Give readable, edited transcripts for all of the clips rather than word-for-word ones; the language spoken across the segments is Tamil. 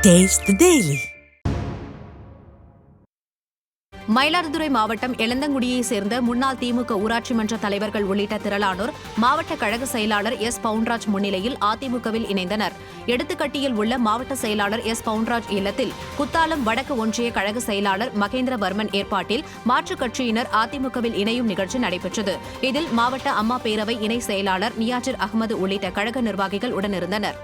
Taste the Daily. மயிலாடுதுறை மாவட்டம் எளந்தங்குடியை சேர்ந்த முன்னாள் திமுக ஊராட்சி மன்ற தலைவர்கள் உள்ளிட்ட திரளானோர் மாவட்ட கழக செயலாளர் எஸ் பவுன்ராஜ் முன்னிலையில் அதிமுகவில் இணைந்தனர். எடுத்துக்கட்டியில் உள்ள மாவட்ட செயலாளர் எஸ் பவுன்ராஜ் இல்லத்தில் குத்தாலம் வடக்கு ஒன்றிய கழக செயலாளர் மகேந்திரவர்மன் ஏற்பாட்டில் மாற்றுக் கட்சியினர் அதிமுகவில் இணையும் நிகழ்ச்சி நடைபெற்றது. இதில் மாவட்ட அம்மா பேரவை இணை செயலாளர் நியாஜிர் அகமது உள்ளிட்ட கழக நிர்வாகிகள் உடனிருந்தனர்.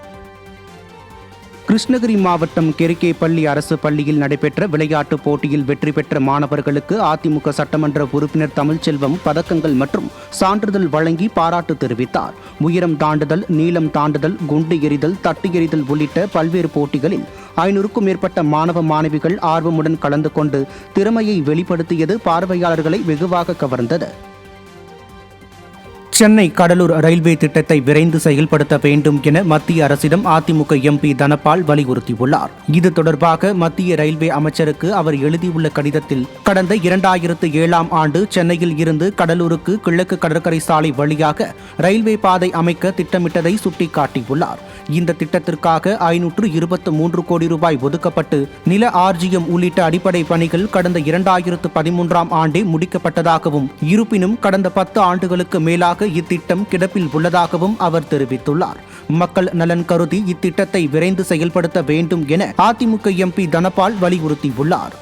கிருஷ்ணகிரி மாவட்டம் கெரிக்கேப்பள்ளி அரசு பள்ளியில் நடைபெற்ற விளையாட்டுப் போட்டியில் வெற்றி பெற்ற மாணவர்களுக்கு அதிமுக சட்டமன்ற உறுப்பினர் தமிழ்ச்செல்வம் பதக்கங்கள் மற்றும் சான்றிதழ் வழங்கி பாராட்டு தெரிவித்தார். உயரம் தாண்டுதல், நீளம் தாண்டுதல், குண்டு எறிதல், தட்டு எறிதல் உள்ளிட்ட பல்வேறு போட்டிகளில் 500க்கும் மேற்பட்ட மாணவ மாணவிகள் ஆர்வமுடன் கலந்து கொண்டு திறமையை வெளிப்படுத்தியது பார்வையாளர்களை வெகுவாக கவர்ந்தது. சென்னை கடலூர் ரயில்வே திட்டத்தை விரைந்து செயல்படுத்த வேண்டும் என மத்திய அரசிடம் அதிமுக எம்பி தனபால் வலியுறுத்தியுள்ளார். இது தொடர்பாக மத்திய ரயில்வே அமைச்சருக்கு அவர் எழுதியுள்ள கடிதத்தில் கடந்த 2007ஆம் ஆண்டு சென்னையில் இருந்து கடலூருக்கு கிழக்கு கடற்கரை சாலை வழியாக ரயில்வே பாதை அமைக்க திட்டமிட்டதை சுட்டிக்காட்டியுள்ளார். இந்த திட்டத்திற்காக 523 கோடி ரூபாய் ஒதுக்கப்பட்டு நில ஆர்ஜியம் உள்ளிட்ட அடிப்படை பணிகள் கடந்த 2013ஆம் ஆண்டே முடிக்கப்பட்டதாகவும், இருப்பினும் கடந்த 10 ஆண்டுகளுக்கு மேலாக இத்திட்டம் கிடப்பில் உள்ளதாகவும் அவர் தெரிவித்துள்ளார். மக்கள் நலன் கருதி இத்திட்டத்தை விரைந்து செயல்படுத்த வேண்டும் என அதிமுக எம்பி தனபால் வலியுறுத்தியுள்ளார்.